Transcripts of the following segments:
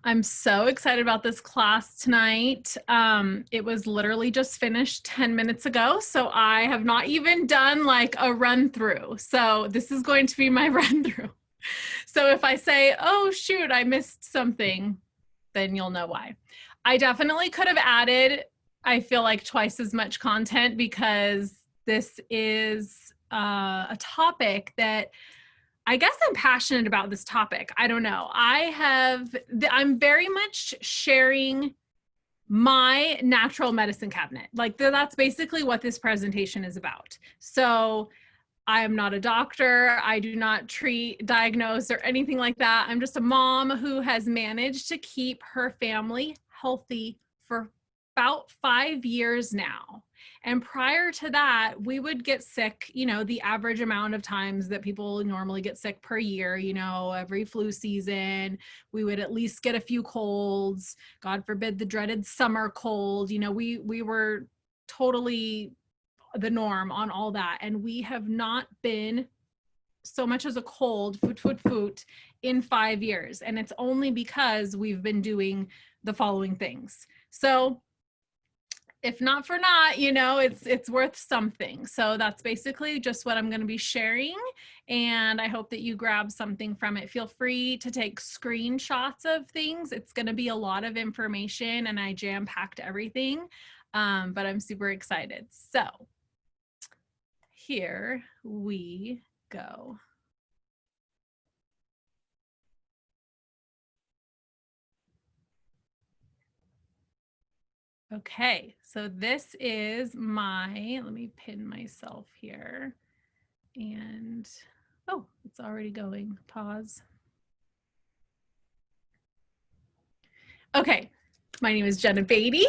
I'm so excited about this class tonight. It was literally just finished 10 minutes ago, so I have not even done like a run through. So this is going to be my run through. So if I say, oh shoot, I missed something, then you'll know why. I definitely could have added, I feel like, twice as much content because this is a topic that I guess I'm passionate about this topic. I don't know. I'm very much sharing my natural medicine cabinet. Like that's basically what this presentation is about. So I am not a doctor. I do not treat, diagnose, or anything like that. I'm just a mom who has managed to keep her family healthy for about 5 years now. And prior to that, we would get sick, the average amount of times that people normally get sick per year, every flu season, we would at least get a few colds, God forbid the dreaded summer cold. We were totally the norm on all that. And we have not been so much as a cold, foot, in 5 years. And it's only because we've been doing the following things. So if not for not, it's worth something. So that's basically just what I'm going to be sharing. And I hope that you grab something from it. Feel free to take screenshots of things. It's going to be a lot of information and I jam-packed everything, but I'm super excited. So here we go. Okay, so this is let me pin myself here and, oh, it's already going, pause. Okay, my name is Jenna Beaty.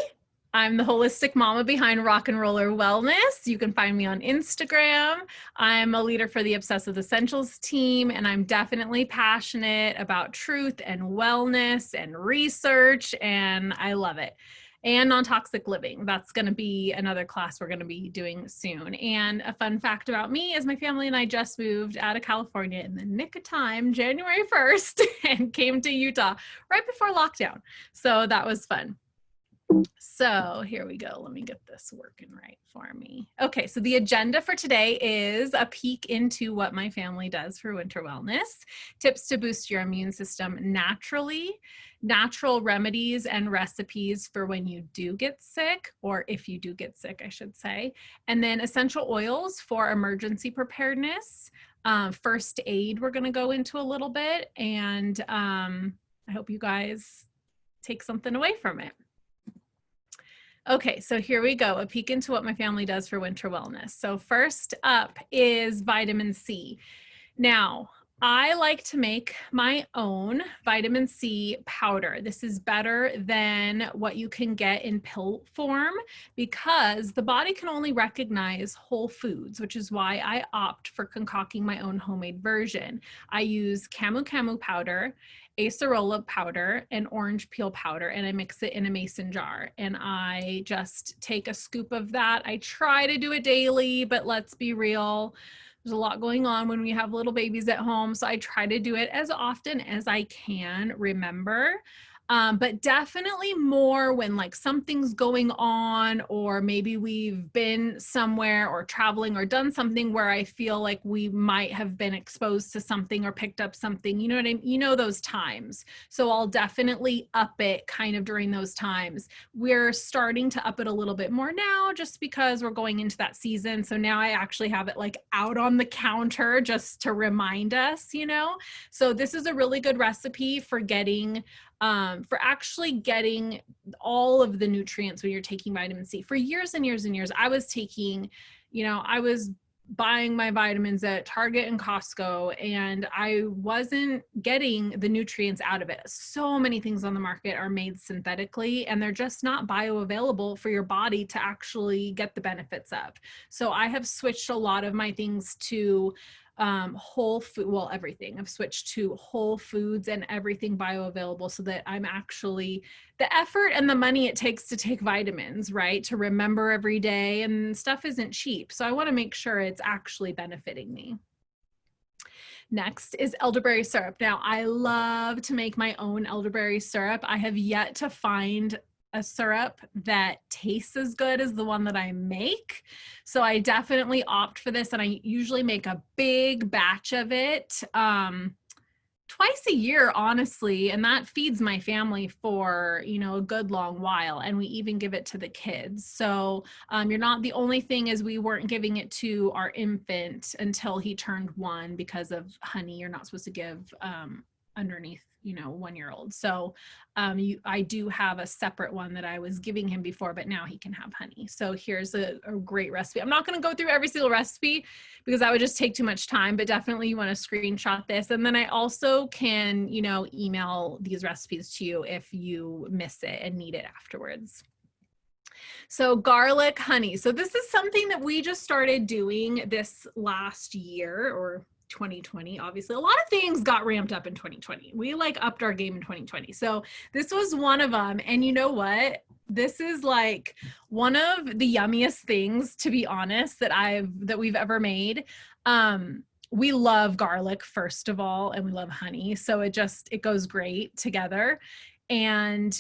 I'm the holistic mama behind Rock and Roller Wellness. You can find me on Instagram. I'm a leader for the Obsessed with Essentials team, and I'm definitely passionate about truth and wellness and research, and I love it. And non-toxic living. That's going to be another class we're going to be doing soon. And a fun fact about me is my family and I just moved out of California in the nick of time, January 1st, and came to Utah right before lockdown. So that was fun. So here we go. Let me get this working right for me. Okay, so the agenda for today is a peek into what my family does for winter wellness, tips to boost your immune system naturally, natural remedies and recipes for when you do get sick, or if you do get sick, I should say, and then essential oils for emergency preparedness, first aid we're going to go into a little bit, and I hope you guys take something away from it. Okay, so here we go, a peek into what my family does for winter wellness. So first up is vitamin C. Now, I like to make my own vitamin C powder. This is better than what you can get in pill form because the body can only recognize whole foods, which is why I opt for concocting my own homemade version. I use camu camu powder, acerola powder, and orange peel powder, and I mix it in a mason jar. And I just take a scoop of that. I try to do it daily, but let's be real, there's a lot going on when we have little babies at home. So I try to do it as often as I can remember. But definitely more when like something's going on, or maybe we've been somewhere or traveling or done something where I feel like we might have been exposed to something or picked up something, you know what I mean? Those times. So I'll definitely up it kind of during those times. We're starting to up it a little bit more now just because we're going into that season. So now I actually have it like out on the counter just to remind us, So this is a really good recipe for actually getting all of the nutrients when you're taking vitamin C. For years and years and years, I was taking, I was buying my vitamins at Target and Costco, and I wasn't getting the nutrients out of it. So many things on the market are made synthetically, and they're just not bioavailable for your body to actually get the benefits of. So I have switched a lot of my things to whole food, well, everything. I've switched to whole foods and everything bioavailable so that I'm actually, the effort and the money it takes to take vitamins, right, to remember every day, and stuff isn't cheap. So I want to make sure it's actually benefiting me. Next is elderberry syrup. Now, I love to make my own elderberry syrup. I have yet to find a syrup that tastes as good as the one that I make. So I definitely opt for this, and I usually make a big batch of it twice a year, honestly, and that feeds my family for, you know, a good long while, and we even give it to the kids. So you're not, the only thing is we weren't giving it to our infant until he turned 1 because of honey. You're not supposed to give underneath, you know, 1-year-old. So I do have a separate one that I was giving him before, but now he can have honey. So here's a great recipe. I'm not going to go through every single recipe because that would just take too much time, but definitely you want to screenshot this. And then I also can, you know, email these recipes to you if you miss it and need it afterwards. So garlic honey. So this is something that we just started doing this last year, or 2020. Obviously a lot of things got ramped up in 2020. We like upped our game in 2020. So this was one of them. And you know what? This is like one of the yummiest things, to be honest, that we've ever made. We love garlic, first of all, and we love honey. So it goes great together. And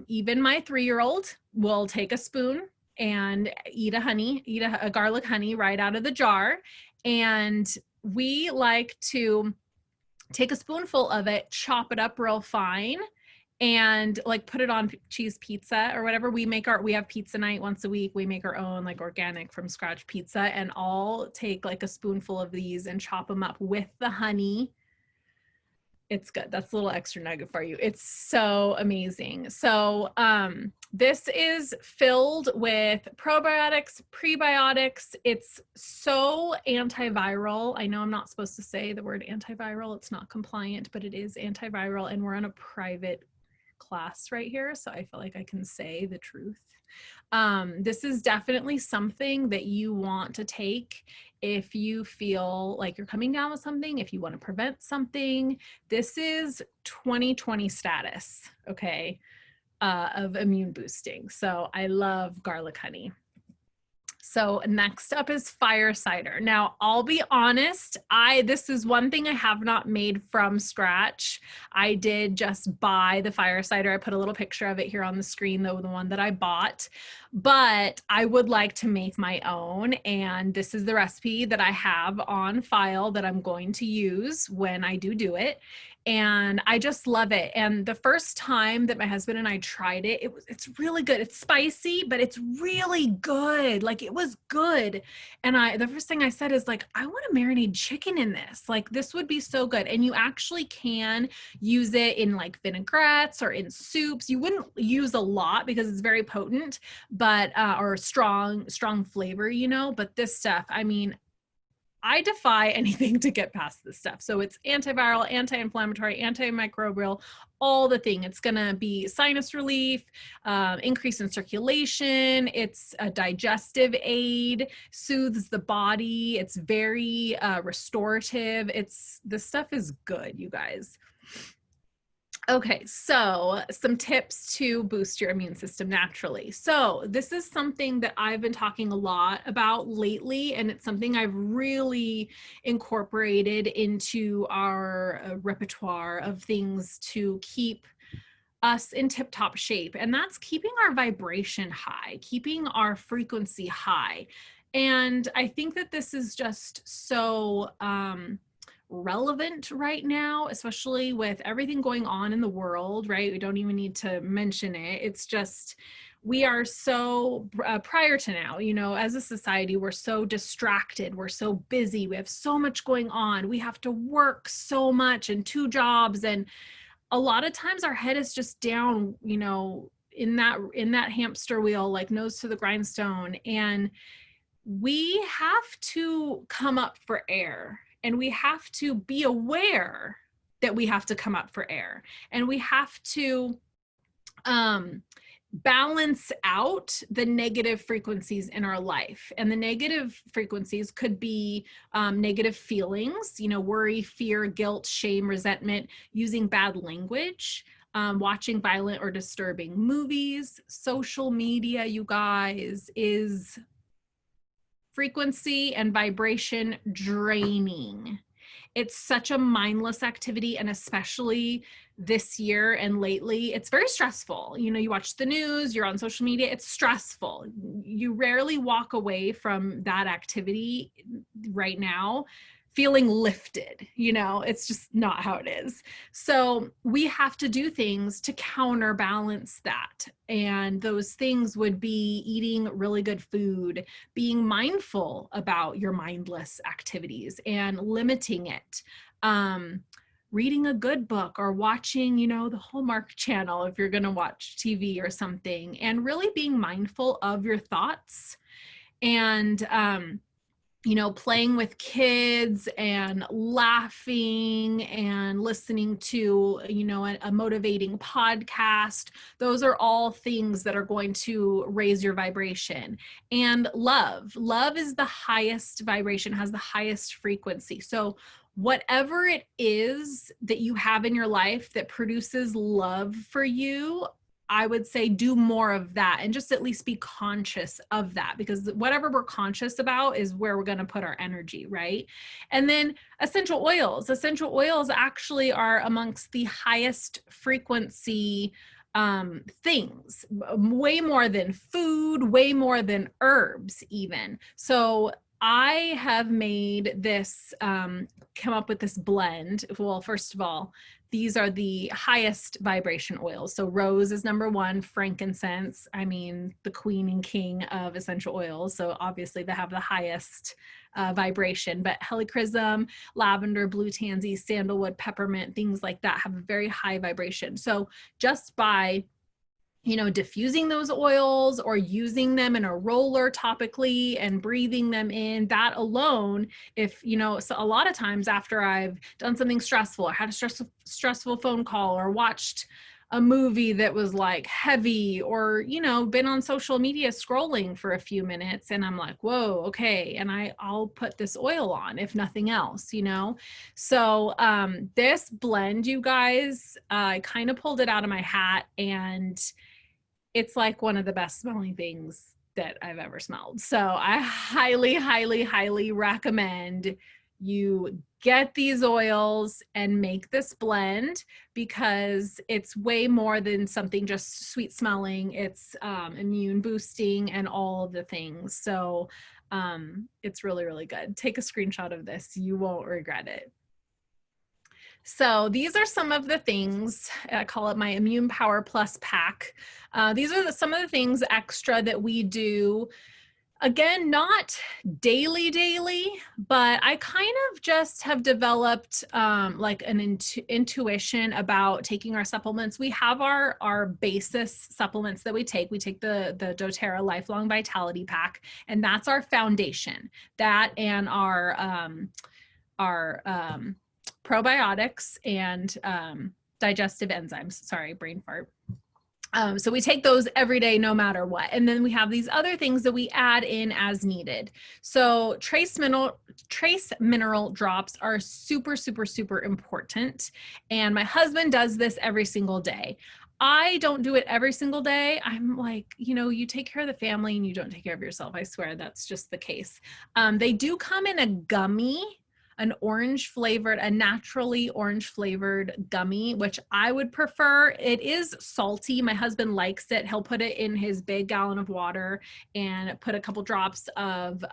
even my 3-year-old will take a spoon and eat a garlic honey right out of the jar. And we like to take a spoonful of it, chop it up real fine, and like put it on cheese pizza or whatever. We have pizza night once a week. We make our own like organic from scratch pizza, and I'll take like a spoonful of these and chop them up with the honey. It's good. That's a little extra nugget for you. It's so amazing. So this is filled with probiotics, prebiotics. It's so antiviral. I know I'm not supposed to say the word antiviral. It's not compliant, but it is antiviral, and we're in a private class right here, so I feel like I can say the truth. This is definitely something that you want to take if you feel like you're coming down with something, if you want to prevent something. This is 2020 status, okay, of immune boosting. So I love garlic honey. So next up is fire cider. Now, I'll be honest, this is one thing I have not made from scratch. I did just buy the fire cider. I put a little picture of it here on the screen, though, the one that I bought, but I would like to make my own. And this is the recipe that I have on file that I'm going to use when I do it. And I just love it. And the first time that my husband and I tried it, it's really good. It's spicy, but it's really good. Like, it was good. And the first thing I said is like, I want to marinate chicken in this. Like, this would be so good. And you actually can use it in like vinaigrettes or in soups. You wouldn't use a lot because it's very potent, but or strong flavor, you know. But this stuff, I mean, I defy anything to get past this stuff. So it's antiviral, anti-inflammatory, antimicrobial, all the thing. It's going to be sinus relief, increase in circulation. It's a digestive aid, soothes the body. It's very restorative. This stuff is good, you guys. Okay, so some tips to boost your immune system naturally. So this is something that I've been talking a lot about lately, and it's something I've really incorporated into our repertoire of things to keep us in tip-top shape, and that's keeping our vibration high, keeping our frequency high. And I think that this is just so relevant right now, especially with everything going on in the world, right? We don't even need to mention it. It's just, we are so, prior to now, you know, as a society, we're so distracted. We're so busy. We have so much going on. We have to work so much and 2 jobs. And a lot of times our head is just down, you know, in that hamster wheel, like nose to the grindstone. And we have to come up for air. And we have to be aware that we have to come up for air. And we have to balance out the negative frequencies in our life. And the negative frequencies could be negative feelings, you know, worry, fear, guilt, shame, resentment, using bad language, watching violent or disturbing movies. Social media, you guys, is frequency and vibration draining. It's such a mindless activity, and especially this year and lately, it's very stressful. You know, you watch the news, you're on social media, it's stressful. You rarely walk away from that activity right now feeling lifted. You know, it's just not how it is. So we have to do things to counterbalance that. And those things would be eating really good food, being mindful about your mindless activities and limiting it. Reading a good book or watching, you know, the Hallmark Channel if you're going to watch TV or something, and really being mindful of your thoughts. And you know, playing with kids and laughing and listening to, you know, a motivating podcast. Those are all things that are going to raise your vibration. And love is the highest vibration, has the highest frequency. So whatever it is that you have in your life that produces love for you, I would say do more of that, and just at least be conscious of that, because whatever we're conscious about is where we're going to put our energy, right? And then essential oils. Essential oils actually are amongst the highest frequency things, way more than food, way more than herbs even. So I have made this, come up with this blend. Well, first of all, these are the highest vibration oils. So rose is number one, frankincense, I mean, the queen and king of essential oils. So obviously they have the highest vibration, but helichrysum, lavender, blue tansy, sandalwood, peppermint, things like that have a very high vibration. So just by, you know, diffusing those oils or using them in a roller topically and breathing them in, that alone, if, you know, so a lot of times after I've done something stressful or had a stressful phone call or watched a movie that was like heavy, or, you know, been on social media scrolling for a few minutes, and I'm like, whoa, okay. And I'll put this oil on, if nothing else, you know? So this blend, you guys, I kind of pulled it out of my hat, and it's like one of the best smelling things that I've ever smelled. So I highly, highly, highly recommend you get these oils and make this blend, because it's way more than something just sweet smelling. It's immune boosting and all of the things. So it's really, really good. Take a screenshot of this. You won't regret it. So these are some of the things, I call it my Immune Power Plus pack. These are some of the things extra that we do. Again, not daily, but I kind of just have developed like an intuition about taking our supplements. We have our basis supplements that we take. We take the doTERRA Lifelong Vitality Pack, and that's our foundation. That and our probiotics and digestive enzymes. Sorry, brain fart. So we take those every day, no matter what. And then we have these other things that we add in as needed. So trace mineral drops are super, super, super important. And my husband does this every single day. I don't do it every single day. I'm like, you know, you take care of the family and you don't take care of yourself. I swear that's just the case. They do come in a gummy, a naturally orange flavored gummy, which I would prefer. It is salty. My husband likes it. He'll put it in his big gallon of water and put a couple drops of,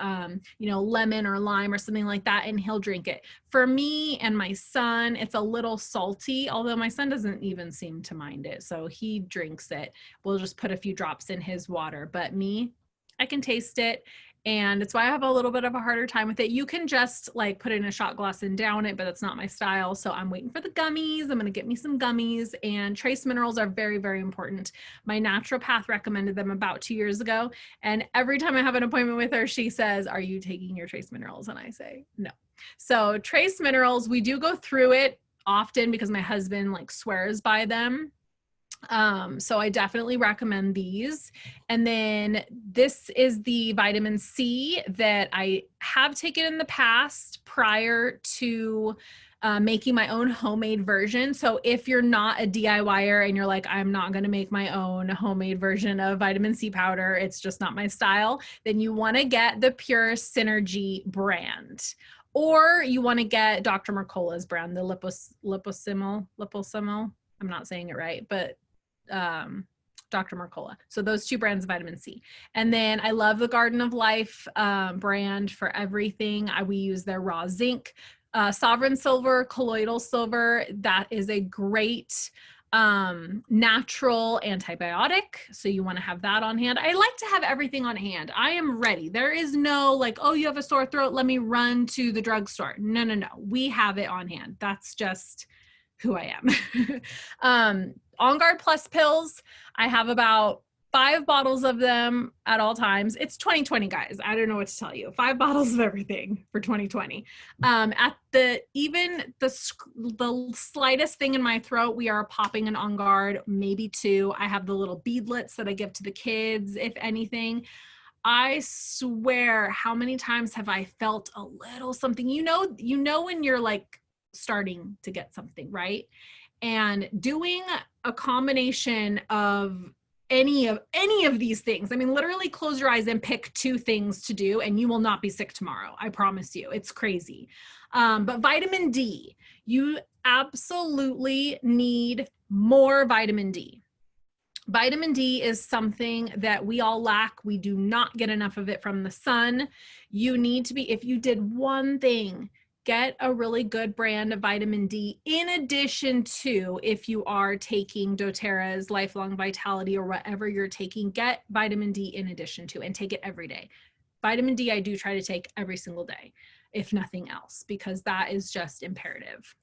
you know, lemon or lime or something like that, and he'll drink it. For me and my son, it's a little salty, although my son doesn't even seem to mind it. So he drinks it. We'll just put a few drops in his water. But me, I can taste it. And it's why I have a little bit of a harder time with it. You can just like put it in a shot glass and down it, but that's not my style. So I'm waiting for the gummies. I'm going to get me some gummies, and trace minerals are very, very important. My naturopath recommended them about 2 years ago. And every time I have an appointment with her, she says, are you taking your trace minerals? And I say, no. So trace minerals, we do go through it often because my husband like swears by them. So I definitely recommend these. And then this is the vitamin C that I have taken in the past prior to making my own homemade version. So if you're not a DIYer and you're like, I'm not going to make my own homemade version of vitamin C powder, it's just not my style, then you want to get the Pure Synergy brand. Or you want to get Dr. Mercola's brand, the liposomal. I'm not saying it right, but Dr. Mercola. So those 2 brands of vitamin C. And then I love the Garden of Life brand for everything. We use their raw zinc, Sovereign Silver, Colloidal Silver. That is a great natural antibiotic. So you want to have that on hand. I like to have everything on hand. I am ready. There is no like, oh, you have a sore throat, let me run to the drugstore. No. We have it on hand. That's just who I am. On Guard Plus pills, I have about 5 bottles of them at all times. It's 2020, guys. I don't know what to tell you. 5 bottles of everything for 2020. At the slightest thing in my throat, we are popping an On Guard, maybe 2. I have the little beadlets that I give to the kids, if anything. I swear, how many times have I felt a little something? You know when you're like starting to get something, right? And doing a combination of any of these things. I mean, literally close your eyes and pick 2 things to do and you will not be sick tomorrow. I promise you. It's crazy. But vitamin D, you absolutely need more vitamin D. Vitamin D is something that we all lack. We do not get enough of it from the sun. You need to be, if you did one thing, get a really good brand of vitamin D in addition to, if you are taking doTERRA's Lifelong Vitality or whatever you're taking, get vitamin D in addition to, and take it every day. Vitamin D, I do try to take every single day, if nothing else, because that is just imperative.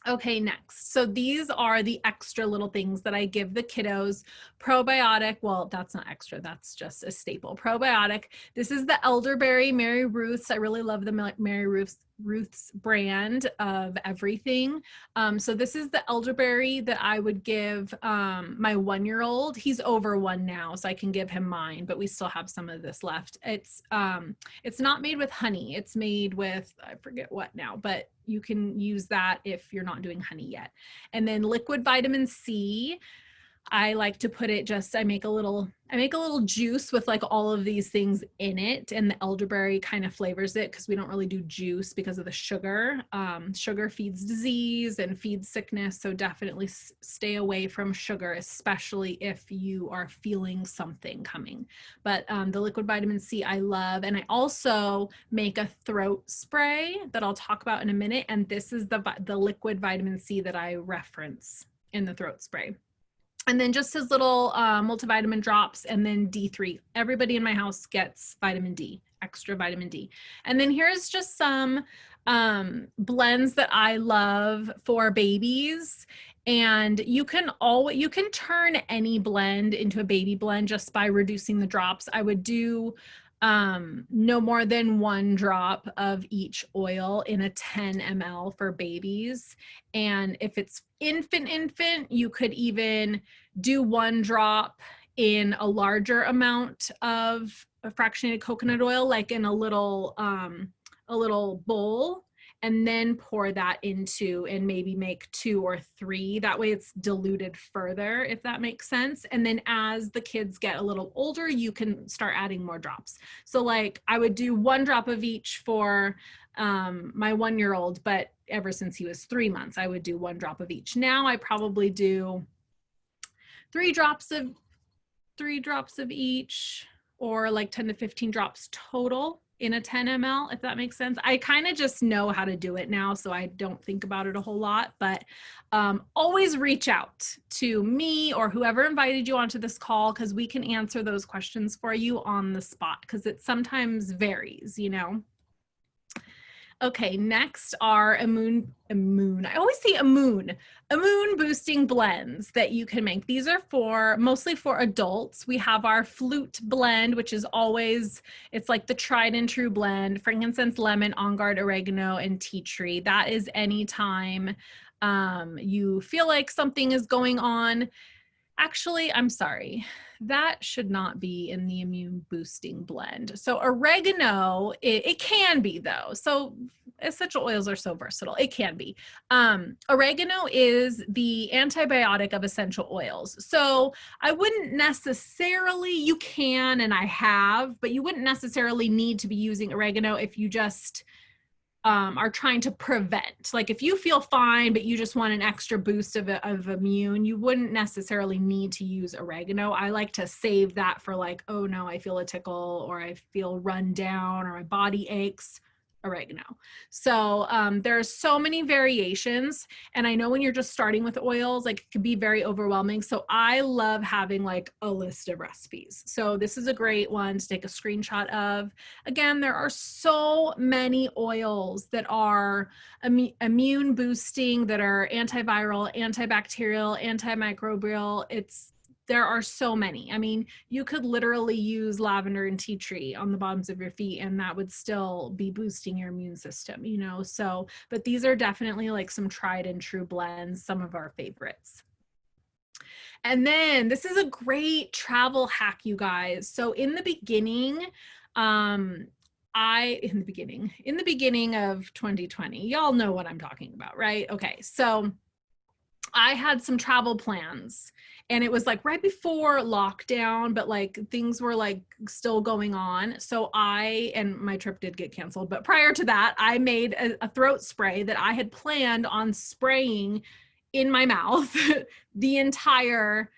Okay, next. So these are the extra little things that I give the kiddos. Probiotic, well, that's not extra, that's just a staple. Probiotic, this is the elderberry Mary Ruth's. I really love the Mary Ruth's brand of everything. So this is the elderberry that I would give my 1-year-old. He's over 1 now, so I can give him mine, but we still have some of this left. It's not made with honey. It's made with, I forget what now, but you can use that if you're not doing honey yet. And then liquid vitamin C, I like to put it just, I make a little juice with like all of these things in it, and the elderberry kind of flavors it because we don't really do juice because of the sugar. Sugar feeds disease and feeds sickness, so definitely stay away from sugar, especially if you are feeling something coming. But the liquid vitamin C I love, and I also make a throat spray that I'll talk about in a minute, and this is the liquid vitamin C that I reference in the throat spray. And then just his little multivitamin drops, and then D3. Everybody in my house gets vitamin D, extra vitamin D. And then here's just some blends that I love for babies. And you can turn any blend into a baby blend just by reducing the drops. I would do no more than 1 drop of each oil in a 10 ml for babies. And if it's infant, you could even do 1 drop in a larger amount of fractionated coconut oil, like in a little bowl, and then pour that into, and maybe make 2 or 3. That way it's diluted further, if that makes sense. And then as the kids get a little older, you can start adding more drops. So like I would do 1 drop of each for my 1-year-old, but ever since he was 3 months, I would do 1 drop of each. Now I probably do 3 drops of each, or like 10 to 15 drops total in a 10 ml, if that makes sense. I kind of just know how to do it now, so I don't think about it a whole lot, but always reach out to me or whoever invited you onto this call, because we can answer those questions for you on the spot, because it sometimes varies, you know. Okay, next are immune boosting blends that you can make. These are mostly for adults. We have our flute blend, which is always, it's like the tried and true blend: frankincense, lemon, On Guard, oregano, and tea tree. That is anytime you feel like something is going on. Actually, I'm sorry. That should not be in the immune boosting blend. So oregano, it can be though. So essential oils are so versatile. It can be. Oregano is the antibiotic of essential oils. So I wouldn't necessarily, you can, and I have, but you wouldn't necessarily need to be using oregano if you just are trying to prevent. Like if you feel fine, but you just want an extra boost of immune, you wouldn't necessarily need to use oregano. I like to save that for like, oh no, I feel a tickle or I feel run down or my body aches. Oregano. So there are so many variations. And I know when you're just starting with oils, like it can be very overwhelming. So I love having like a list of recipes. So this is a great one to take a screenshot of. Again, there are so many oils that are immune boosting, that are antiviral, antibacterial, antimicrobial. There are so many. I mean, you could literally use lavender and tea tree on the bottoms of your feet and that would still be boosting your immune system, you know? So, but these are definitely like some tried and true blends, some of our favorites. And then this is a great travel hack, you guys. So in the beginning, in the beginning of 2020, y'all know what I'm talking about, right? Okay. So I had some travel plans and it was like right before lockdown, but like things were like still going on. So and my trip did get canceled, but prior to that, I made a throat spray that I had planned on spraying in my mouth the entire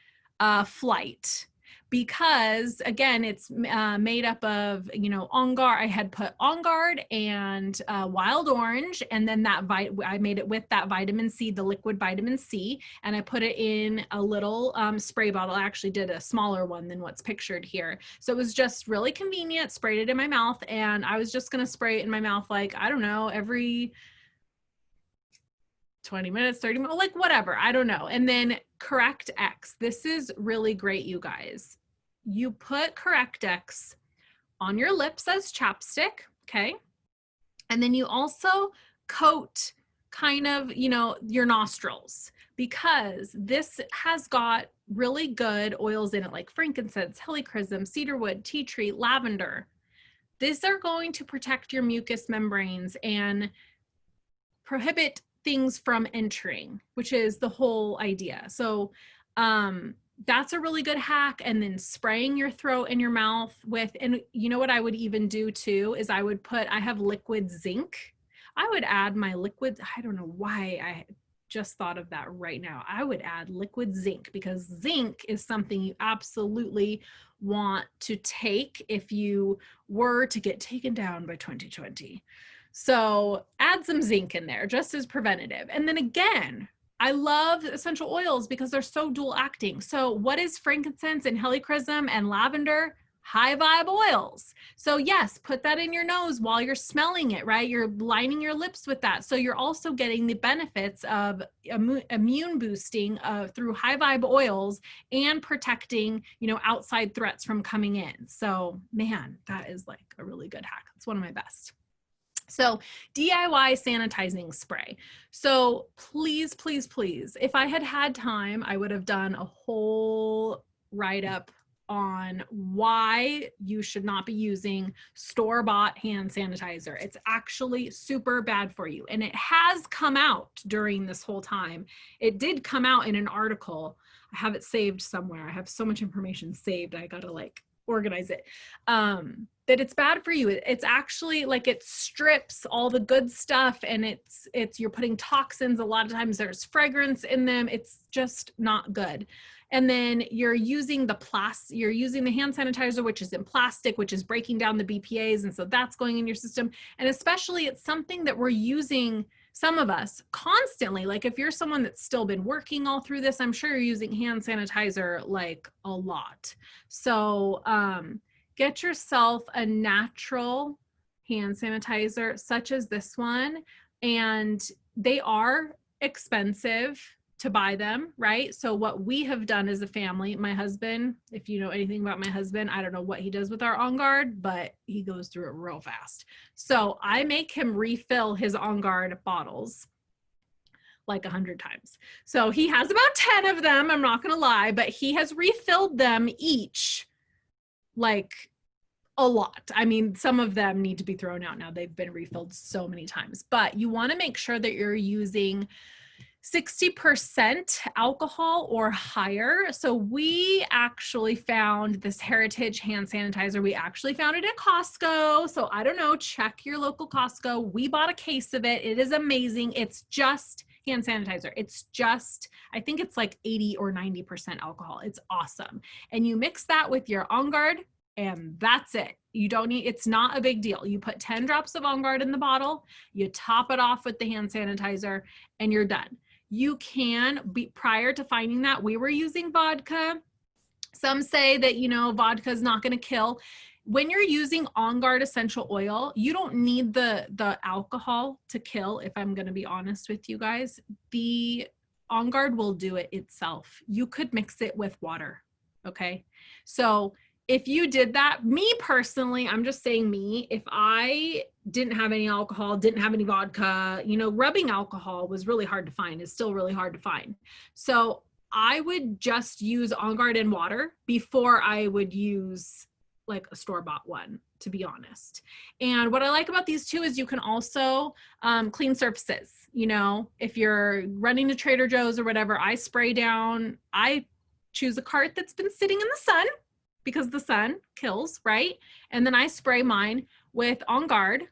flight. Because again, it's made up of, you know, On Guard. I had put On Guard and wild orange, and then I made it with that vitamin C, the liquid vitamin C, and I put it in a little spray bottle. I actually did a smaller one than what's pictured here. So it was just really convenient, sprayed it in my mouth, and I was just gonna spray it in my mouth like, I don't know, every 20 minutes, 30 minutes, like whatever, I don't know. And then Correct X. This is really great, you guys. You put Correct X on your lips as chapstick, okay? And then you also coat kind of, you know, your nostrils, because this has got really good oils in it, like frankincense, helichrysum, cedarwood, tea tree, lavender. These are going to protect your mucous membranes and prohibit things from entering, which is the whole idea. So that's a really good hack. And then spraying your throat and your mouth with, and you know what I would even do too, is I have liquid zinc. I would add my liquid, I don't know why I just thought of that right now. I would add liquid zinc, because zinc is something you absolutely want to take if you were to get taken down by 2020. So add some zinc in there just as preventative. And then again, I love essential oils because they're so dual acting. So what is frankincense and helichrysum and lavender? High vibe oils. So yes, put that in your nose while you're smelling it, right? You're lining your lips with that. So you're also getting the benefits of immune boosting through high vibe oils and protecting, you know, outside threats from coming in. So man, that is like a really good hack. It's one of my best. So DIY sanitizing spray. So please, please, please, if I had had time, I would have done a whole write-up on why you should not be using store-bought hand sanitizer. It's actually super bad for you. And it has come out during this whole time. It did come out in an article. I have it saved somewhere. I have so much information saved. I gotta like organize it. That it's bad for you. It's actually like it strips all the good stuff, and you're putting toxins. A lot of times there's fragrance in them. It's just not good. And then you're using the hand sanitizer, which is in plastic, which is breaking down the BPAs. And so that's going in your system. And especially it's something that we're using, some of us, constantly. Like if you're someone that's still been working all through this, I'm sure you're using hand sanitizer like a lot. So get yourself a natural hand sanitizer such as this one. And they are expensive to buy them, right? So what we have done as a family, my husband, if you know anything about my husband, I don't know what he does with our On Guard, but he goes through it real fast. So I make him refill his On Guard bottles like 100 times. So he has about 10 of them, I'm not gonna lie, but he has refilled them each like a lot. I mean, some of them need to be thrown out now. They've been refilled so many times, but you want to make sure that you're using 60% alcohol or higher. So we actually found this Heritage hand sanitizer. We actually found it at Costco. So I don't know, check your local Costco. We bought a case of it. It is amazing. It's just hand sanitizer. It's just, I think it's like 80 or 90% alcohol. It's awesome. And you mix that with your On Guard and that's it. You don't need, it's not a big deal. You put 10 drops of On Guard in the bottle, you top it off with the hand sanitizer and you're done. You can be, prior to finding that, we were using vodka. Some say that, you know, vodka is not going to kill. When you're using On Guard essential oil, you don't need the alcohol to kill, if I'm going to be honest with you guys. The On Guard will do it itself. You could mix it with water, okay? So if you did that, me personally, I'm just saying me, if I didn't have any alcohol, didn't have any vodka, you know, rubbing alcohol was really hard to find. It's still really hard to find. So I would just use On Guard and water before I would use like a store-bought one, to be honest. And what I like about these two is you can also clean surfaces. You know, if you're running to Trader Joe's or whatever, I spray down, I choose a cart that's been sitting in the sun, because the sun kills, right? And then I spray mine with On Guard,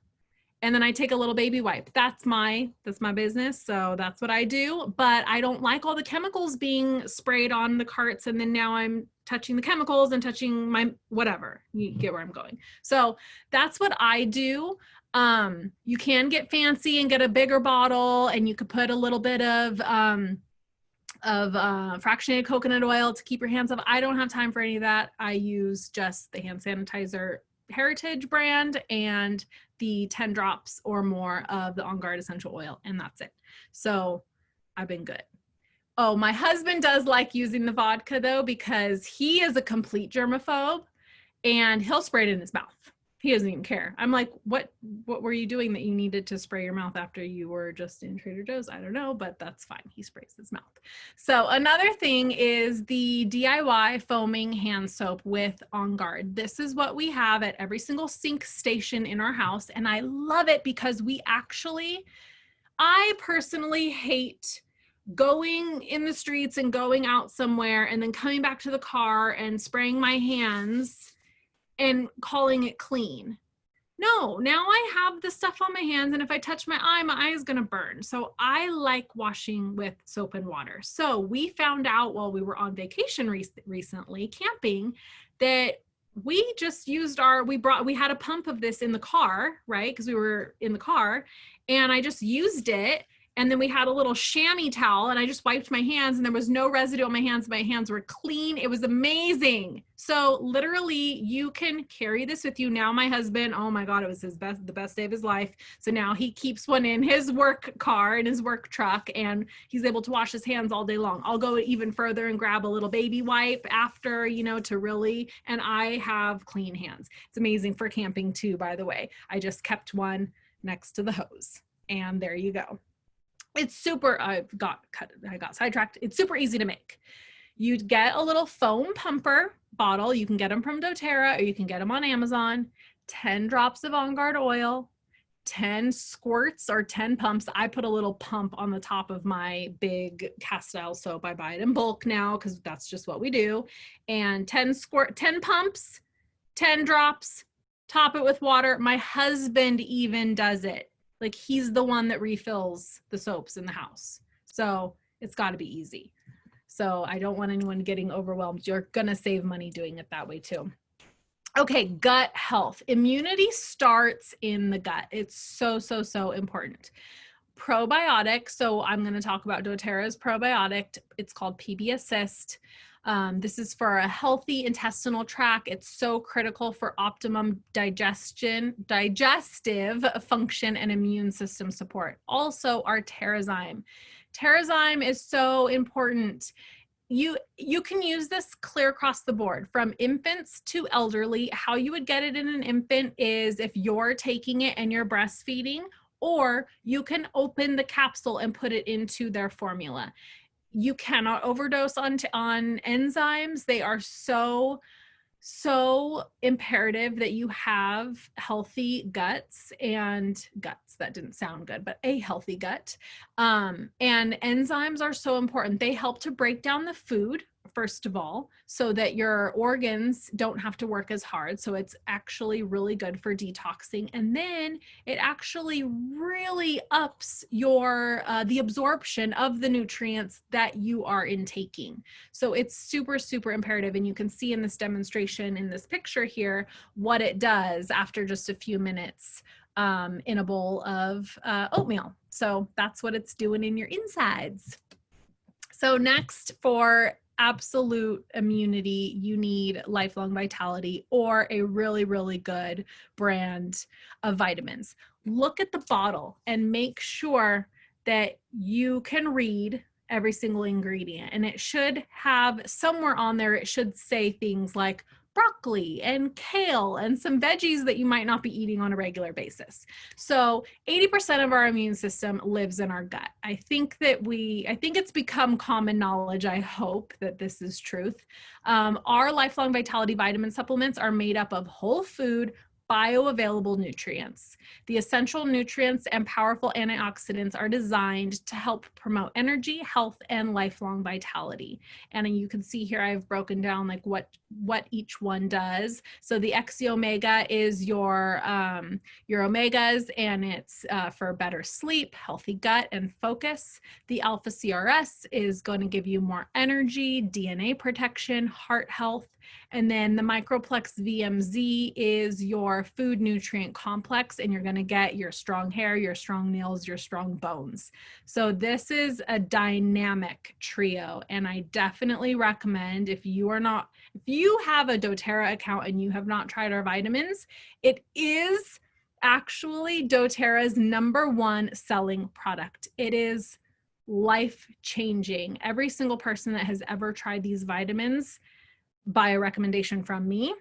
and then I take a little baby wipe. That's my business, so that's what I do. But I don't like all the chemicals being sprayed on the carts, and then now I'm touching the chemicals and touching my whatever. You get where I'm going. So that's what I do. You can get fancy and get a bigger bottle, and you could put a little bit of fractionated coconut oil to keep your hands off. I don't have time for any of that. I use just the hand sanitizer Heritage brand and the 10 drops or more of the On Guard essential oil, and that's it. So I've been good. Oh, my husband does like using the vodka though, because he is a complete germaphobe and he'll spray it in his mouth. He doesn't even care. I'm like, what were you doing that you needed to spray your mouth after you were just in Trader Joe's? I don't know, but that's fine. He sprays his mouth. So another thing is the DIY foaming hand soap with On Guard. This is what we have at every single sink station in our house. And I love it because I personally hate going in the streets and going out somewhere and then coming back to the car and spraying my hands and calling it clean. No, now I have the stuff on my hands, and if I touch my eye is gonna burn. So I like washing with soap and water. So we found out while we were on vacation recently camping that we just used we had a pump of this in the car, right? Because we were in the car, and I just used it. And then we had a little chamois towel, and I just wiped my hands, and there was no residue on my hands. My hands were clean. It was amazing. So literally you can carry this with you. Now my husband, oh my God, it was the best day of his life. So now he keeps one in his work car, in his work truck, and he's able to wash his hands all day long. I'll go even further and grab a little baby wipe after, you know, and I have clean hands. It's amazing for camping too, by the way. I just kept one next to the hose, and there you go. It's super, I got sidetracked. It's super easy to make. You get a little foam pumper bottle. You can get them from doTERRA, or you can get them on Amazon. 10 drops of On Guard oil, 10 squirts or 10 pumps. I put a little pump on the top of my big Castile soap. I buy it in bulk now because that's just what we do. And 10 pumps, 10 drops, top it with water. My husband even does it. Like, he's the one that refills the soaps in the house. So it's got to be easy. So I don't want anyone getting overwhelmed. You're going to save money doing it that way too. Okay, gut health. Immunity starts in the gut. It's so, so, so important. Probiotic. So I'm going to talk about doTERRA's probiotic. It's called PB Assist. This is for a healthy intestinal tract. It's so critical for optimum digestive function and immune system support. Also, our Terrazyme. Terrazyme is so important. You can use this clear across the board, from infants to elderly. How you would get it in an infant is if you're taking it and you're breastfeeding, or you can open the capsule and put it into their formula. You cannot overdose on enzymes. They are so so imperative that you have healthy guts, and guts, that didn't sound good, but a healthy gut. And enzymes are so important. They help to break down the food, first of all, so that your organs don't have to work as hard. So it's actually really good for detoxing. And then it actually really ups your the absorption of the nutrients that you are intaking. So it's super, super imperative. And you can see in this demonstration in this picture here what it does after just a few minutes in a bowl of oatmeal. So that's what it's doing in your insides. So next, for absolute immunity, you need Lifelong Vitality or a really, really good brand of vitamins. Look at the bottle and make sure that you can read every single ingredient. And it should have somewhere on there, it should say things like broccoli and kale and some veggies that you might not be eating on a regular basis. So 80% of our immune system lives in our gut. I think it's become common knowledge, I hope that this is truth. Our Lifelong Vitality vitamin supplements are made up of whole food, bioavailable nutrients. The essential nutrients and powerful antioxidants are designed to help promote energy, health, and lifelong vitality. And you can see here I've broken down like what each one does. So the XC Omega is your omegas, and it's for better sleep, healthy gut, and focus. The Alpha CRS is going to give you more energy, DNA protection, heart health. And then the Microplex VMZ is your food nutrient complex, and you're going to get your strong hair, your strong nails, your strong bones. So this is a dynamic trio, and I definitely recommend if you have a doTERRA account and you have not tried our vitamins, it is actually doTERRA's #1 selling product. It is life-changing. Every single person that has ever tried these vitamins by a recommendation from me,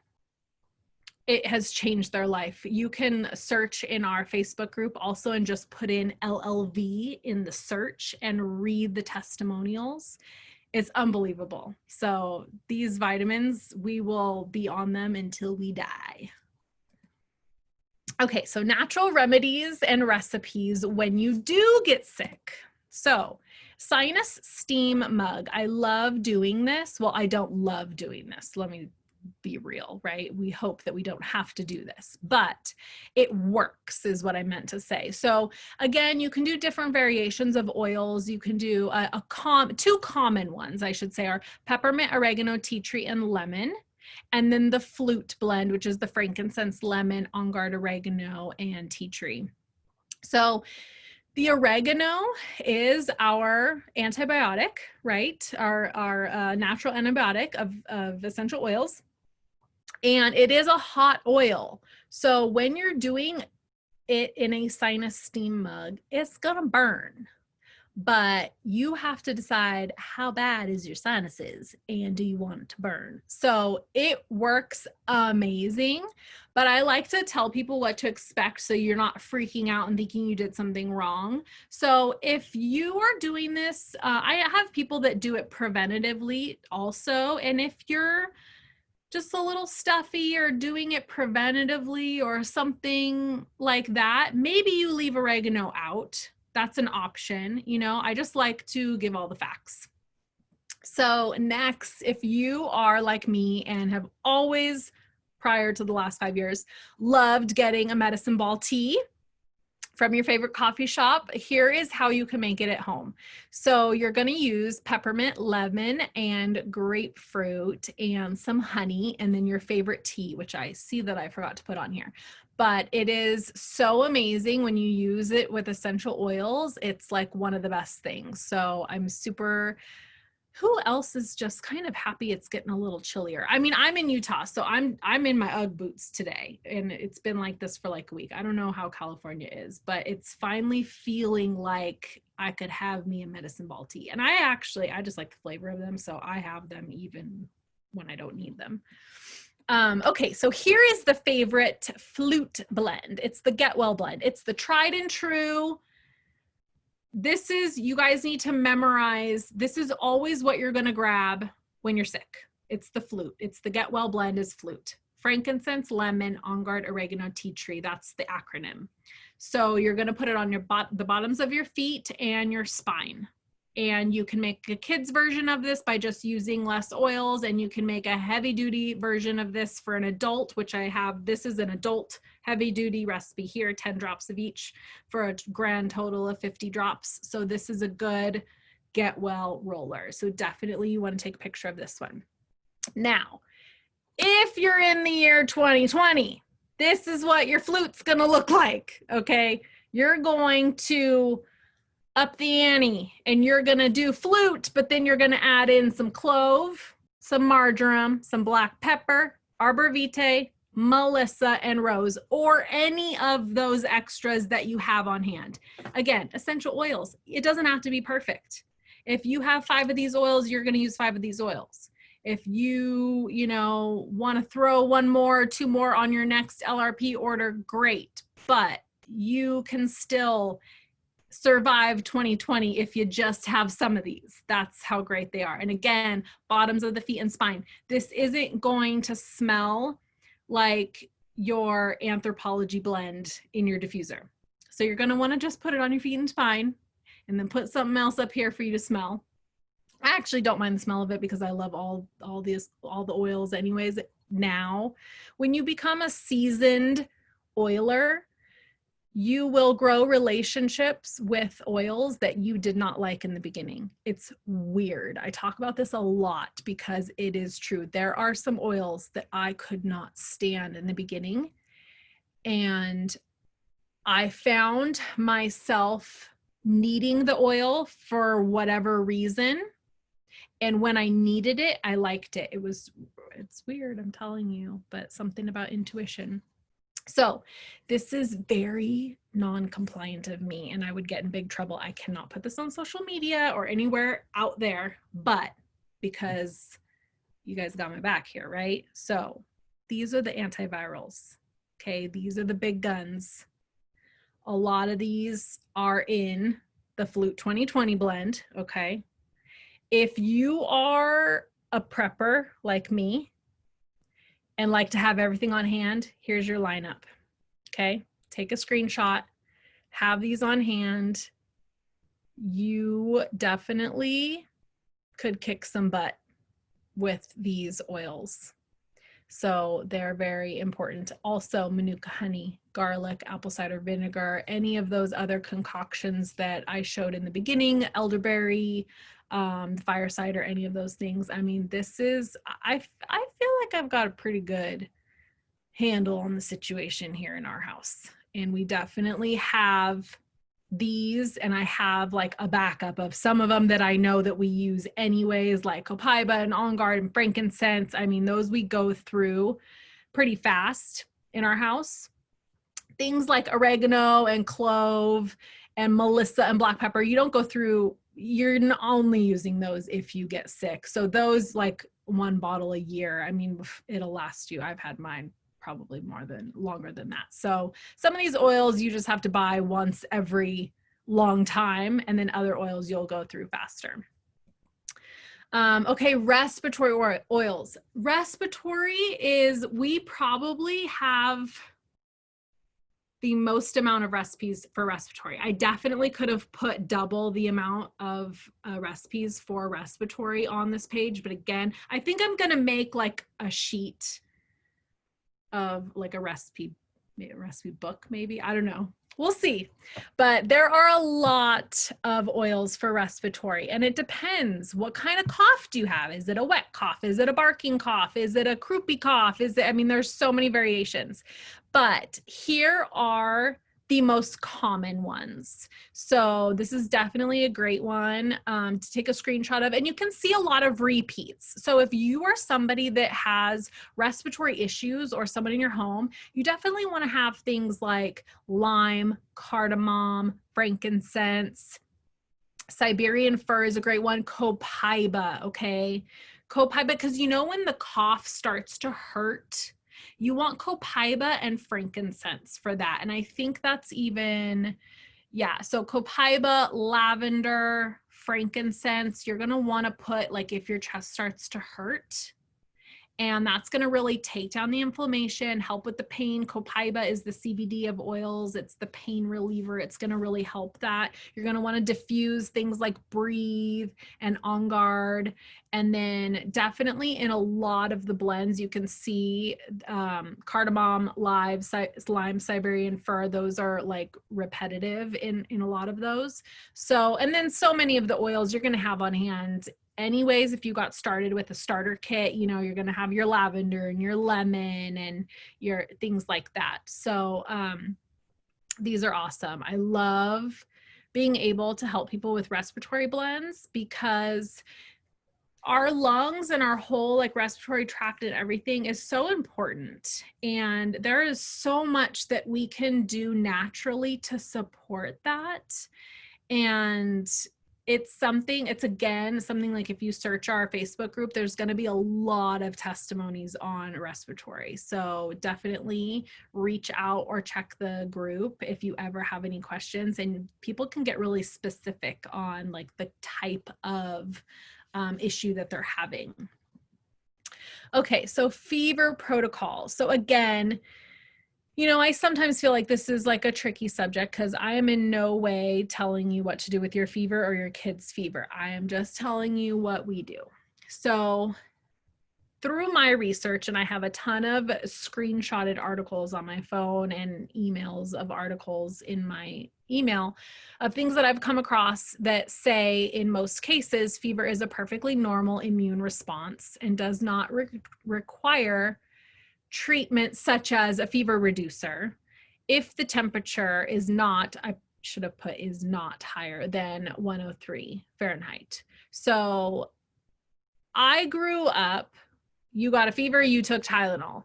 it has changed their life. You can search in our Facebook group also and just put in LLV in the search and read the testimonials. It's unbelievable. So these vitamins, we will be on them until we die. Okay, so natural remedies and recipes when you do get sick. So sinus steam mug. I love doing this. Well, I don't love doing this. Let me be real, right? We hope that we don't have to do this, but it works is what I meant to say. So again, you can do different variations of oils. You can do two common ones, I should say, are peppermint, oregano, tea tree, and lemon. And then the flute blend, which is the frankincense, lemon, on guard, oregano, and tea tree. So the oregano is our antibiotic, right? Our natural antibiotic of essential oils. And it is a hot oil. So when you're doing it in a sinus steam mug, it's going to burn. But you have to decide how bad is your sinuses and do you want it to burn? So it works amazing, but I like to tell people what to expect so you're not freaking out and thinking you did something wrong. So if you are doing this, I have people that do it preventatively also. And if you're just a little stuffy or doing it preventatively or something like that, maybe you leave oregano out. That's an option. You know, I just like to give all the facts. So next, if you are like me and have always, prior to the last 5 years, loved getting a medicine ball tea from your favorite coffee shop, here is how you can make it at home. So you're going to use peppermint, lemon, and grapefruit and some honey, and then your favorite tea, which I see that I forgot to put on here. But it is so amazing when you use it with essential oils. It's like one of the best things. So I'm super, who else is just kind of happy it's getting a little chillier? I mean, I'm in Utah, so I'm in my UGG boots today, and it's been like this for like a week. I don't know how California is, but it's finally feeling like I could have me a medicine ball tea. And I just like the flavor of them, so I have them even when I don't need them. Okay, so here is the favorite flute blend. It's the Get Well blend. It's the tried and true. You guys need to memorize. This is always what you're going to grab when you're sick. It's the flute. It's the Get Well blend is flute. Frankincense, lemon, on guard, oregano, tea tree. That's the acronym. So you're going to put it on your the bottoms of your feet and your spine. And you can make a kid's version of this by just using less oils, and you can make a heavy duty version of this for an adult, which I have. This is an adult heavy duty recipe here, 10 drops of each for a grand total of 50 drops. So this is a good Get Well roller. So definitely you want to take a picture of this one. Now, if you're in the year 2020, this is what your flute's going to look like, okay? You're going to up the ante and you're going to do flute, but then you're going to add in some clove, some marjoram, some black pepper, arbor vitae, melissa, and rose, or any of those extras that you have on hand. Again, essential oils. It doesn't have to be perfect. If you have 5 of these oils, you're going to use 5 of these oils. If you want to throw 1 more or 2 more on your next LRP order, great. But you can still survive 2020 if you just have some of these. That's how great they are. And again, bottoms of the feet and spine. This isn't going to smell like your Anthropology blend in your diffuser. So you're going to want to just put it on your feet and spine, and then put something else up here for you to smell. I actually don't mind the smell of it because I love all the oils anyways. Now, when you become a seasoned oiler, you will grow relationships with oils that you did not like in the beginning. It's weird. I talk about this a lot because it is true. There are some oils that I could not stand in the beginning, and I found myself needing the oil for whatever reason. And when I needed it, I liked it. It's weird, I'm telling you, but something about intuition. So this is very non-compliant of me, and I would get in big trouble. I cannot put this on social media or anywhere out there, but because you guys got my back here, right? So these are the antivirals, okay? These are the big guns. A lot of these are in the Flute 2020 blend, okay? If you are a prepper like me and like to have everything on hand, here's your lineup, okay? Take a screenshot, have these on hand. You definitely could kick some butt with these oils. So they're very important. Also, manuka honey, garlic, apple cider vinegar, any of those other concoctions that I showed in the beginning, elderberry, fire cider, any of those things. I mean, this is, I feel like I've got a pretty good handle on the situation here in our house. And we definitely have these, and I have like a backup of some of them that I know that we use anyways, like copaiba and on guard and frankincense. I mean, those we go through pretty fast in our house. Things like oregano and clove and melissa and black pepper, you don't go through, you're only using those if you get sick. So those, like 1 bottle a year, I mean, it'll last you. I've had mine probably longer than that. So some of these oils you just have to buy once every long time, and then other oils you'll go through faster. Okay, respiratory oils. Respiratory is, we probably have the most amount of recipes for respiratory. I definitely could have put double the amount of recipes for respiratory on this page, but again, I think I'm gonna make like a sheet of like a recipe book maybe, I don't know. We'll see. But there are a lot of oils for respiratory, and it depends. What kind of cough do you have? Is it a wet cough? Is it a barking cough? Is it a croupy cough? I mean, there's so many variations. But here are the most common ones. So this is definitely a great one to take a screenshot of, and you can see a lot of repeats. So if you are somebody that has respiratory issues or someone in your home, you definitely want to have things like lime, cardamom, frankincense, Siberian fir is a great one, copaiba, okay? Copaiba, because you know when the cough starts to hurt, you want copaiba and frankincense for that. And I think that's even, yeah, so copaiba, lavender, frankincense, you're gonna wanna put, like if your chest starts to hurt, And that's going to really take down the inflammation, help with the pain. Copaiba is the CBD of oils. It's the pain reliever. It's going to really help that. You're going to want to diffuse things like Breathe and On Guard. And then definitely in a lot of the blends, you can see cardamom, lime, Siberian fir. Those are like repetitive in a lot of those. So, and then so many of the oils you're going to have on hand anyways. If you got started with a starter kit, you know, you're going to have your lavender and your lemon and your things like that. So these are awesome. I love being able to help people with respiratory blends because our lungs and our whole like respiratory tract and everything is so important. And there is so much that we can do naturally to support that. And it's again, something like if you search our Facebook group, there's going to be a lot of testimonies on respiratory. So definitely reach out or check the group if you ever have any questions, and people can get really specific on like the type of issue that they're having. Okay, so fever protocol. So again, you know, I sometimes feel like this is like a tricky subject because I am in no way telling you what to do with your fever or your kid's fever. I am just telling you what we do. So through my research, and I have a ton of screenshotted articles on my phone and emails of articles in my email of things that I've come across that say in most cases, fever is a perfectly normal immune response and does not require treatment such as a fever reducer if the temperature is not, I should have put is not higher than 103 Fahrenheit. So I grew up, you got a fever, you took Tylenol.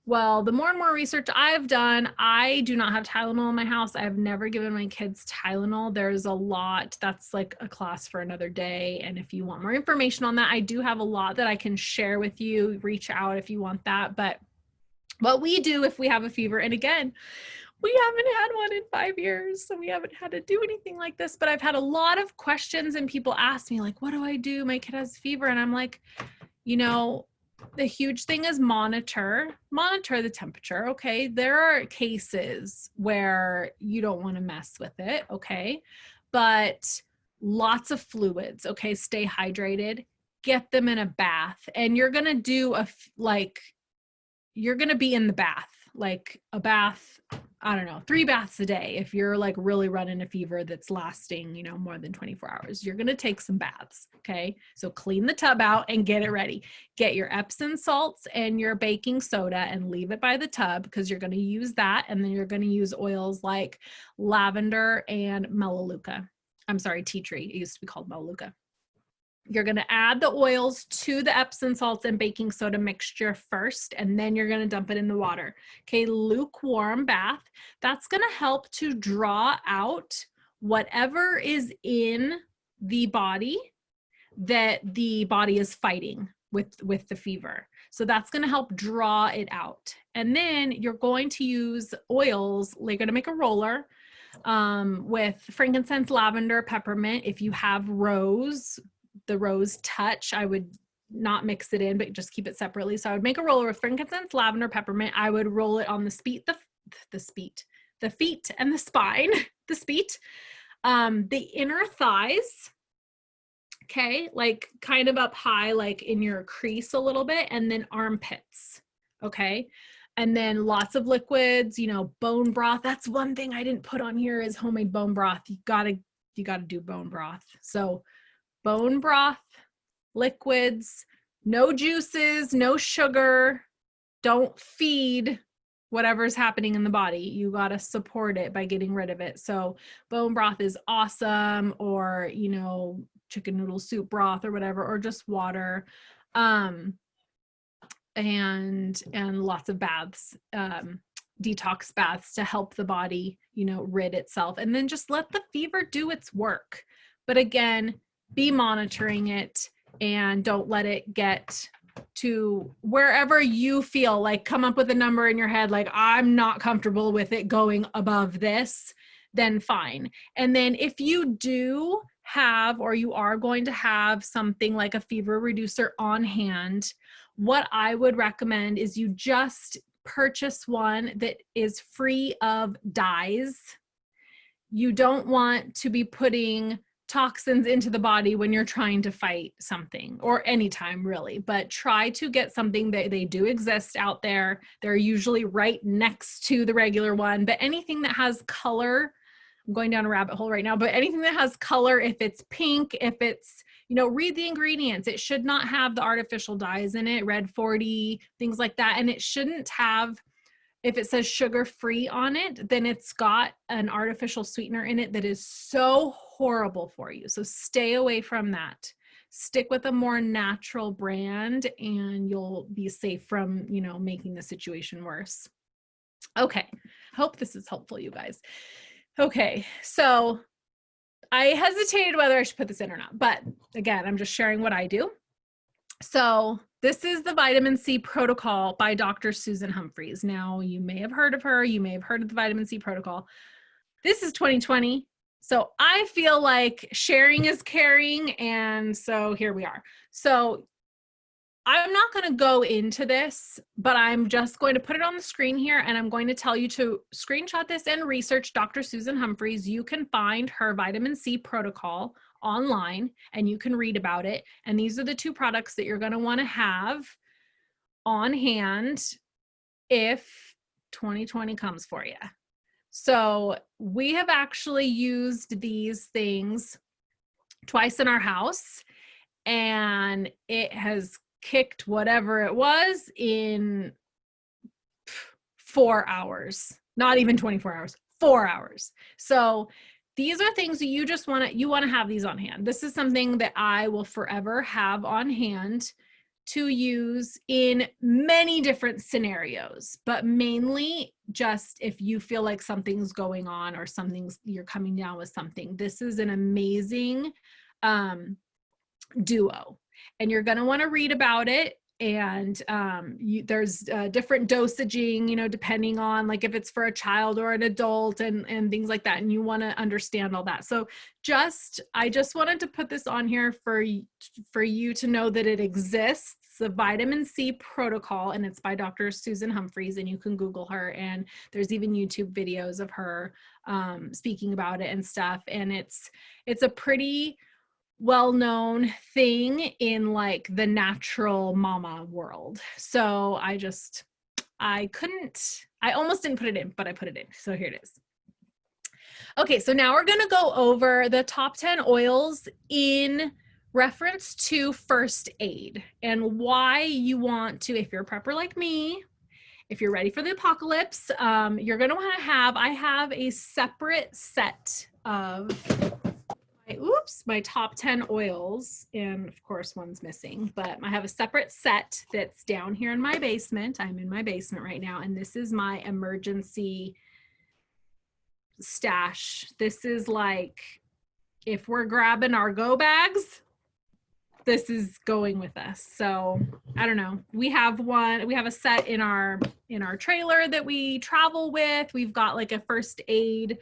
Well, the more and more research I've done, I do not have Tylenol in my house. I have never given my kids Tylenol. There's a lot, that's like a class for another day. And if you want more information on that, I do have a lot that I can share with you. Reach out if you want that. But what we do if we have a fever, and again, we haven't had one in 5 years, so we haven't had to do anything like this, but I've had a lot of questions and people ask me like, what do I do? My kid has fever. And I'm like, you know, the huge thing is monitor the temperature. Okay. There are cases where you don't want to mess with it. Okay. But lots of fluids. Okay. Stay hydrated, get them in a bath, and you're going to do you're going to be in the bath, like a bath, I don't know, 3 baths a day. If you're like really running a fever that's lasting, you know, more than 24 hours, you're going to take some baths. Okay. So clean the tub out and get it ready. Get your Epsom salts and your baking soda and leave it by the tub because you're going to use that. And then you're going to use oils like lavender and melaleuca. I'm sorry, tea tree. It used to be called melaleuca. You're going to add the oils to the Epsom salts and baking soda mixture first, and then you're going to dump it in the water. Okay, lukewarm bath. That's going to help to draw out whatever is in the body that the body is fighting with the fever. So that's going to help draw it out. And then you're going to use oils. You're going to make a roller with frankincense, lavender, peppermint. If you have rose, the rose touch, I would not mix it in, but just keep it separately. So I would make a roller with frankincense, lavender, peppermint. I would roll it on the feet and the spine, the inner thighs. Okay. Like kind of up high, like in your crease a little bit, and then armpits. Okay. And then lots of liquids, you know, bone broth. That's one thing I didn't put on here is homemade bone broth. You gotta do bone broth. So bone broth, liquids, no juices, no sugar. Don't feed whatever's happening in the body. You got to support it by getting rid of it. So bone broth is awesome, or, you know, chicken noodle soup broth or whatever, or just water. And lots of baths, detox baths to help the body, you know, rid itself, and then just let the fever do its work. But again, be monitoring it and don't let it get to wherever you feel like, come up with a number in your head, like I'm not comfortable with it going above this, then fine. And then if you do have, or you are going to have something like a fever reducer on hand, what I would recommend is you just purchase one that is free of dyes. You don't want to be putting toxins into the body when you're trying to fight something, or anytime really, but try to get something that they do exist out there. They're usually right next to the regular one, but anything that has color, I'm going down a rabbit hole right now, but anything that has color, if it's pink, if it's, you know, read the ingredients. It should not have the artificial dyes in it, red 40, things like that. And it shouldn't have, if it says sugar-free on it, then it's got an artificial sweetener in it that is so horrible for you. So stay away from that. Stick with a more natural brand and you'll be safe from, you know, making the situation worse. Okay, hope this is helpful, you guys. Okay, so I hesitated whether I should put this in or not, but again, I'm just sharing what I do. So this is the vitamin C protocol by Dr. Susan Humphries. Now, you may have heard of her. You may have heard of the vitamin C protocol. This is 2020. So I feel like sharing is caring. And so here we are. So I'm not going to go into this, but I'm just going to put it on the screen here. And I'm going to tell you to screenshot this and research Dr. Susan Humphries. You can find her vitamin C protocol online and you can read about it. And these are the two products that you're going to want to have on hand if 2020 comes for you. So we have actually used these things twice in our house and it has kicked whatever it was in 4 hours, not even 24 hours, 4 hours. So these are things that you just want to have these on hand. This is something that I will forever have on hand to use in many different scenarios, but mainly just if you feel like something's going on or you're coming down with something. This is an amazing duo, and you're going to want to read about it. And there's different dosaging, you know, depending on like if it's for a child or an adult and things like that. And you want to understand all that. So I just wanted to put this on here for you to know that it exists. The vitamin C protocol, and it's by Dr. Susan Humphries, and you can Google her. And there's even YouTube videos of her speaking about it and stuff. And it's a pretty well-known thing in like the natural mama world. So I almost didn't put it in, but I put it in. So here it is. Okay, so now we're gonna go over the top 10 oils in reference to first aid and why you want to, if you're a prepper like me, if you're ready for the apocalypse, you're gonna wanna I have a separate set of my top 10 oils, and of course one's missing, but I have a separate set that's down here in my basement. I'm in my basement right now, and this is my emergency stash. This is like, if we're grabbing our go bags, this is going with us. So I don't know. We have a set in our trailer that we travel with. We've got like a first aid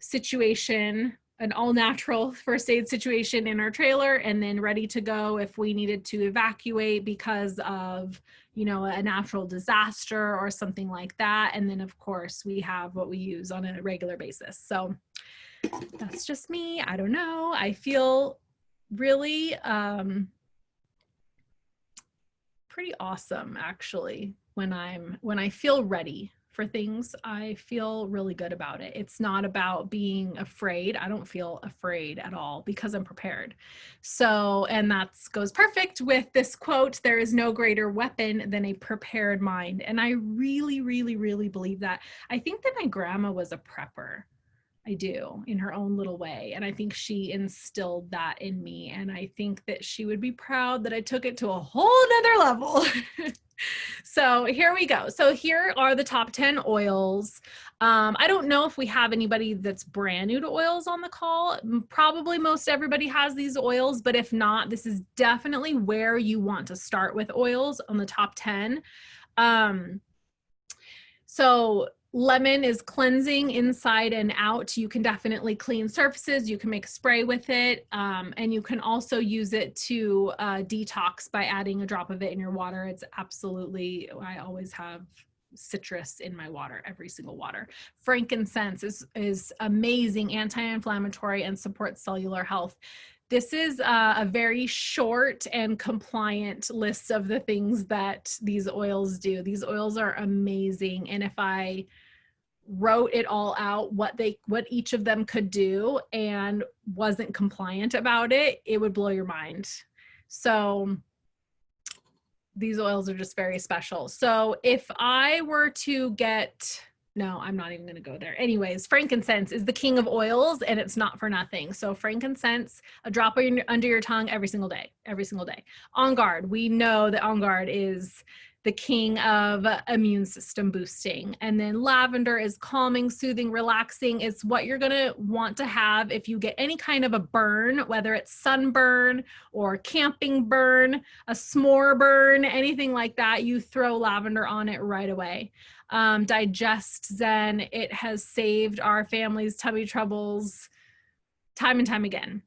situation, an all-natural first aid situation in our trailer, and then ready to go if we needed to evacuate because of, you know, a natural disaster or something like that. And then of course we have what we use on a regular basis. So that's just me. I don't know. I feel really pretty awesome actually when I feel ready for things. I feel really good about it. It's not about being afraid. I don't feel afraid at all because I'm prepared. So, and that goes perfect with this quote, "There is no greater weapon than a prepared mind." And I really, really, really believe that. I think that my grandma was a prepper. I do, in her own little way. And I think she instilled that in me. And I think that she would be proud that I took it to a whole nother level. So here we go. So here are the top 10 oils. I don't know if we have anybody that's brand new to oils on the call. Probably most everybody has these oils, but if not, this is definitely where you want to start with oils on the top 10. So Lemon is cleansing inside and out. You can definitely clean surfaces. You can make a spray with it. And you can also use it to detox by adding a drop of it in your water. It's absolutely, I always have citrus in my water, every single water. Frankincense is amazing, anti-inflammatory, and supports cellular health. This is a very short and compliant list of the things that these oils do. These oils are amazing. And if I wrote it all out, what each of them could do and wasn't compliant about it, it would blow your mind. So these oils are just very special. So if I were to get, no, I'm not even going to go there. Anyways, frankincense is the king of oils, and it's not for nothing. So frankincense, a drop under your tongue every single day, every single day. On Guard, we know that On Guard is the king of immune system boosting. And then lavender is calming, soothing, relaxing. It's what you're gonna want to have if you get any kind of a burn, whether it's sunburn or camping burn, a s'more burn, anything like that, you throw lavender on it right away. Digest Zen, it has saved our family's tummy troubles time and time again.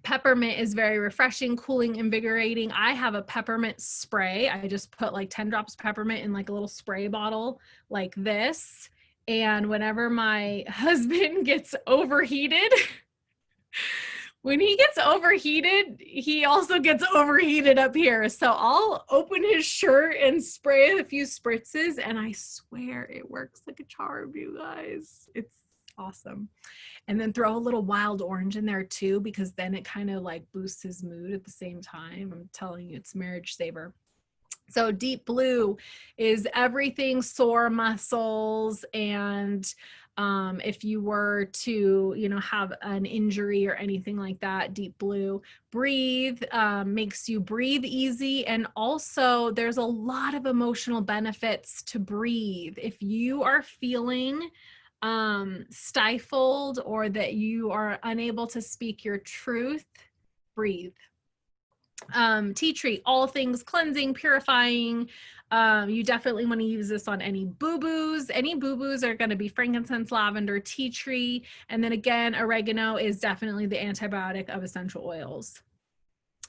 Peppermint is very refreshing, cooling, invigorating. I have a peppermint spray. I just put like 10 drops of peppermint in like a little spray bottle like this. And whenever my husband gets overheated, when he gets overheated, he also gets overheated up here. So I'll open his shirt and spray a few spritzes, and I swear it works like a charm, you guys. It's awesome. And then throw a little wild orange in there too, because then it kind of like boosts his mood at the same time. I'm telling you, it's marriage saver. So Deep Blue is everything sore muscles, and if you were to, you know, have an injury or anything like that, Deep Blue. Breathe makes you breathe easy, and also there's a lot of emotional benefits to breathe. If you are feeling stifled or that you are unable to speak your truth, breathe. Tea tree, all things cleansing, purifying. You definitely want to use this on any boo-boos. Any boo-boos are going to be frankincense, lavender, tea tree. And then again, oregano is definitely the antibiotic of essential oils.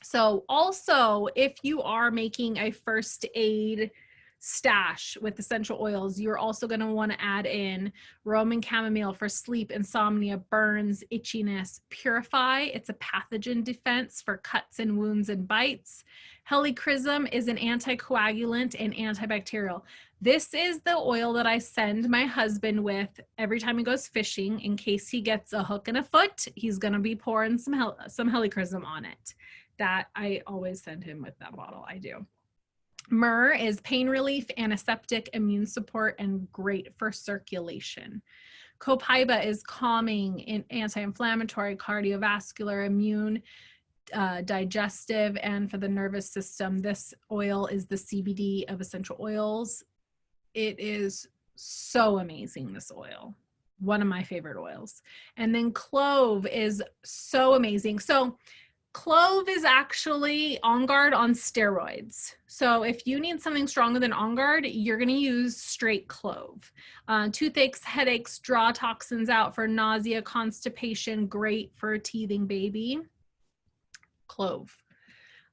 So also, if you are making a first aid stash with essential oils, you're also going to want to add in Roman chamomile for sleep, insomnia, burns, itchiness. Purify, it's a pathogen defense for cuts and wounds and bites. Helichrysum is an anticoagulant and antibacterial. This is the oil that I send my husband with every time he goes fishing. In case he gets a hook in a foot, he's going to be pouring some helichrysum on it. That I always send him with that bottle. I do. Myrrh is pain relief, antiseptic, immune support, and great for circulation. Copaiba is calming, anti-inflammatory, cardiovascular, immune, digestive, and for the nervous system. This oil is the CBD of essential oils. It is so amazing, this oil. One of my favorite oils. And then clove is so amazing. So clove is actually On Guard on steroids. So if you need something stronger than On Guard, you're going to use straight clove. Toothaches, headaches, draw toxins out for nausea, constipation, great for a teething baby. Clove.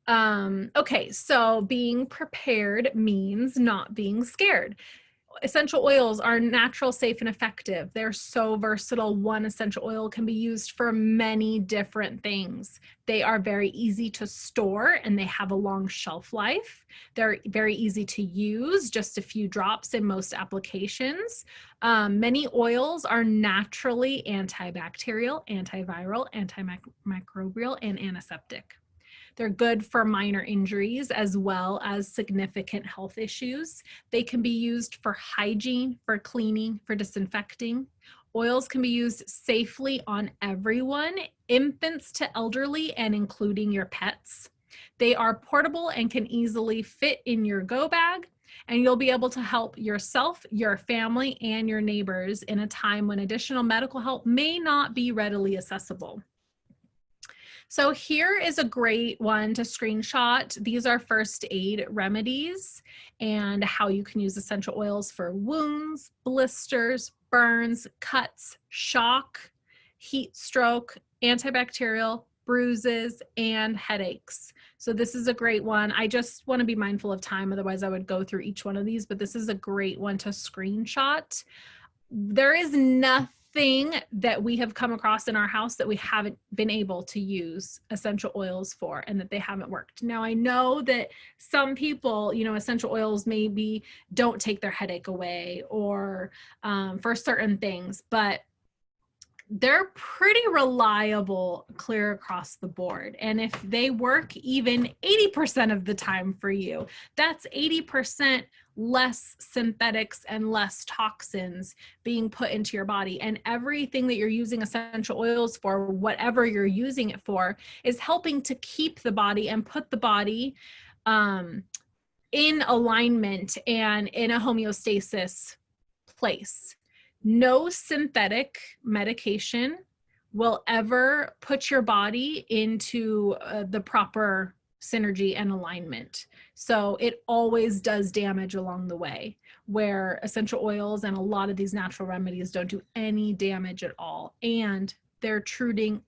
Okay, so being prepared means not being scared. Essential oils are natural, safe, and effective. They're so versatile. One essential oil can be used for many different things. They are very easy to store, and they have a long shelf life. They're very easy to use, just a few drops in most applications. Many oils are naturally antibacterial, antiviral, antimicrobial, and antiseptic. They're good for minor injuries as well as significant health issues. They can be used for hygiene, for cleaning, for disinfecting. Oils can be used safely on everyone, infants to elderly, and including your pets. They are portable and can easily fit in your go bag, and you'll be able to help yourself, your family, and your neighbors in a time when additional medical help may not be readily accessible. So here is a great one to screenshot. These are first aid remedies and how you can use essential oils for wounds, blisters, burns, cuts, shock, heat stroke, antibacterial, bruises, and headaches. So this is a great one. I just want to be mindful of time, otherwise I would go through each one of these, but this is a great one to screenshot. There is nothing that we have come across in our house that we haven't been able to use essential oils for and that they haven't worked. Now, I know that some people, essential oils maybe don't take their headache away or for certain things, but they're pretty reliable clear across the board. And if they work even 80% of the time for you, that's 80% less synthetics and less toxins being put into your body. And everything that you're using essential oils for, whatever you're using it for, is helping to keep the body and put the body in alignment and in a homeostasis place. No synthetic medication will ever put your body into the proper synergy and alignment. So it always does damage along the way, where essential oils and a lot of these natural remedies don't do any damage at all. And they're treating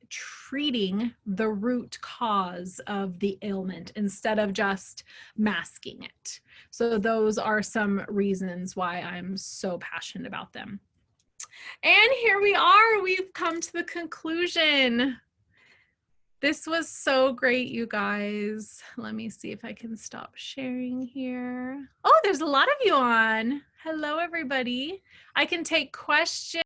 the root cause of the ailment instead of just masking it. So those are some reasons why I'm so passionate about them. And here we are. We've come to the conclusion. This was so great, you guys. Let me see if I can stop sharing here. Oh, there's a lot of you on. Hello, everybody. I can take questions.